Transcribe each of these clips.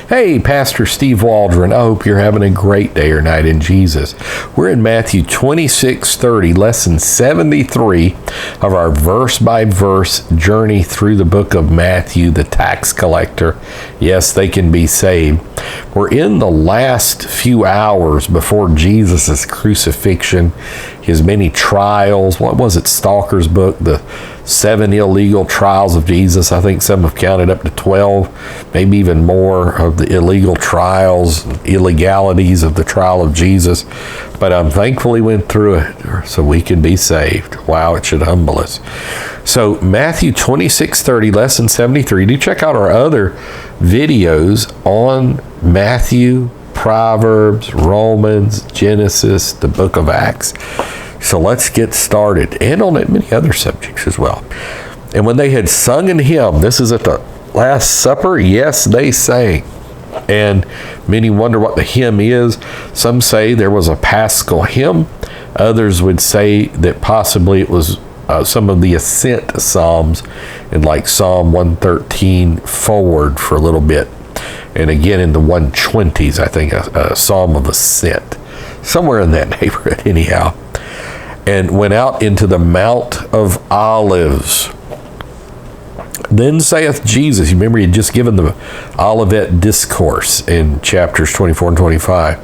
Hey, Pastor Steve Waldron. I hope you're having a great day or night in Jesus. We're in Matthew 26:30, lesson 73 of our verse-by-verse journey through the book of Matthew, the tax collector. Yes, they can be saved. We're in the last few hours before Jesus' crucifixion, his many trials. What was it, Stalker's book? The 7 illegal trials of Jesus. I think some have counted up to 12, maybe even more, of the illegal trials, illegalities of the trial of Jesus. But I'm thankful he went through it so we can be saved. Wow, it should humble us. So Matthew 26:30, lesson 73. Do check out our other videos on Matthew, Proverbs, Romans, Genesis, the book of Acts. So let's get started, and on many other subjects as well. And when they had sung an hymn, this is at the Last Supper, yes, they sang. And many wonder what the hymn is. Some say there was a Paschal hymn. Others would say that possibly it was some of the ascent psalms, and like Psalm 113 forward for a little bit. And again in the 120s, I think, a psalm of ascent. Somewhere in that neighborhood anyhow. And went out into the Mount of Olives. Then saith Jesus, you remember he had just given the Olivet discourse in chapters 24 and 25.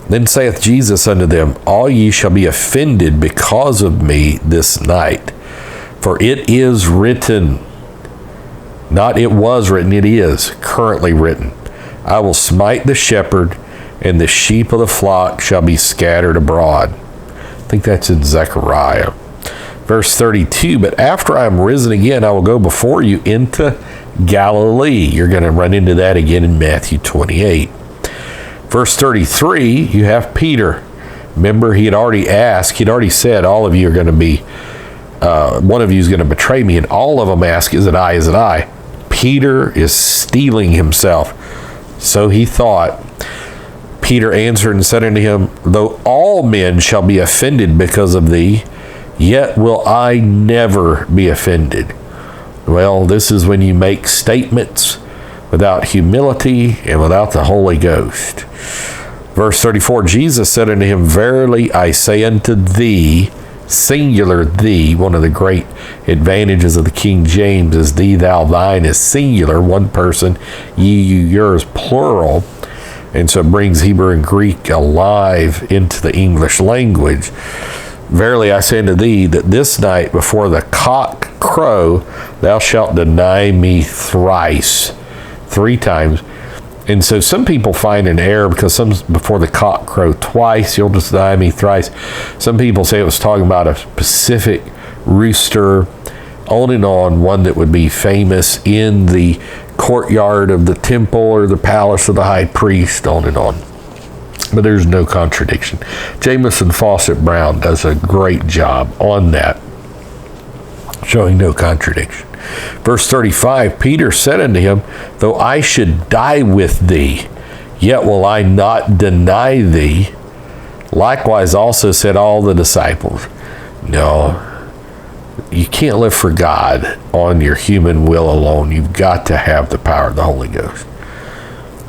Then saith Jesus unto them, all ye shall be offended because of me this night. For it is written, not it was written, it is currently written, I will smite the shepherd, and the sheep of the flock shall be scattered abroad. I think that's in Zechariah. Verse 32, but after I am risen again, I will go before you into Galilee. You're going to run into that again in Matthew 28. Verse 33, you have Peter. Remember, he had already asked, he'd already said, all of you are going to be, one of you is going to betray me, and all of them ask, is it I, is it I? Peter is steeling himself. So he thought. Peter answered and said unto him, though all men shall be offended because of thee, yet will I never be offended. Well, this is when you make statements without humility and without the Holy Ghost. Verse 34, Jesus said unto him, verily I say unto thee, singular thee, one of the great advantages of the King James is thee, thou, thine is singular, one person, ye, you, yours, plural. And so it brings Hebrew and Greek alive into the English language. Verily I say unto thee, that this night before the cock crow, thou shalt deny me thrice, 3 times. And so some people find an error because some before the cock crow twice, you'll just deny me thrice. Some people say it was talking about a specific rooster, on and on, one that would be famous in the courtyard of the temple or the palace of the high priest, on and on. But there's no contradiction. Jamison Fawcett Brown does a great job on that, showing no contradiction. Verse 35, Peter said unto him, though I should die with thee, yet will I not deny thee. Likewise also said all the disciples. No, you can't live for God on your human will alone. You've got to have the power of the Holy Ghost.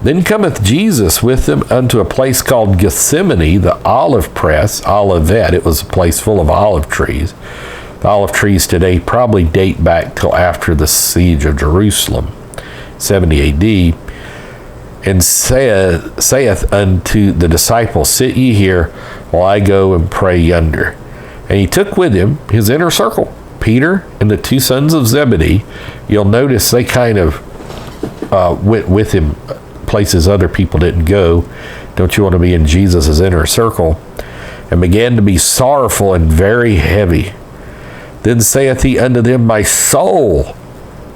Then cometh Jesus with them unto a place called Gethsemane, the olive press, Olivet. It was a place full of olive trees. The olive trees today probably date back till after the siege of Jerusalem, 70 A.D., and saith unto the disciples, sit ye here while I go and pray yonder. And he took with him his inner circle, Peter and the 2 sons of Zebedee. You'll notice they kind of went with him places other people didn't go. Don't you want to be in Jesus' inner circle? And began to be sorrowful and very heavy. Then saith he unto them, my soul,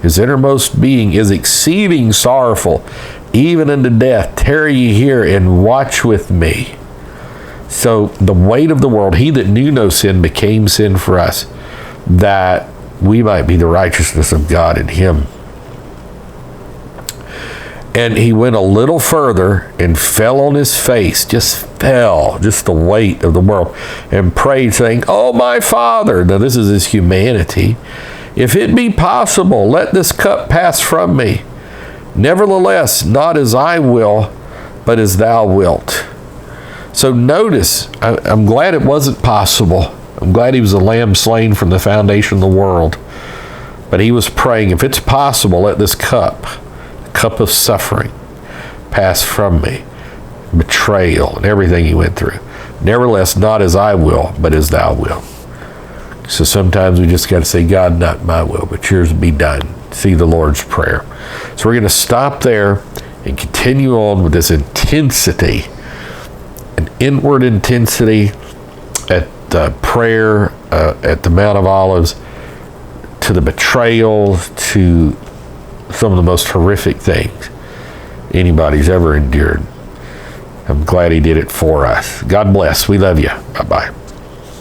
his innermost being, is exceeding sorrowful, even unto death. Tarry ye here and watch with me. So the weight of the world, he that knew no sin became sin for us, that we might be the righteousness of God in him. And he went a little further and fell on his face, just the weight of the world, and prayed, saying, oh, my Father. Now this is his humanity. If it be possible, let this cup pass from me. Nevertheless, not as I will, but as thou wilt. So notice, I'm glad it wasn't possible. I'm glad he was a lamb slain from the foundation of the world. But he was praying, if it's possible, let this cup of suffering, pass from me. Betrayal and everything he went through. Nevertheless, not as I will, but as thou wilt. So sometimes we just got to say, God, not my will, but yours be done. See the Lord's Prayer. So we're going to stop there and continue on with this intensity, an inward intensity at prayer at the Mount of Olives, to the betrayal, to some of the most horrific things anybody's ever endured. I'm glad he did it for us. God bless. We love you. Bye-bye.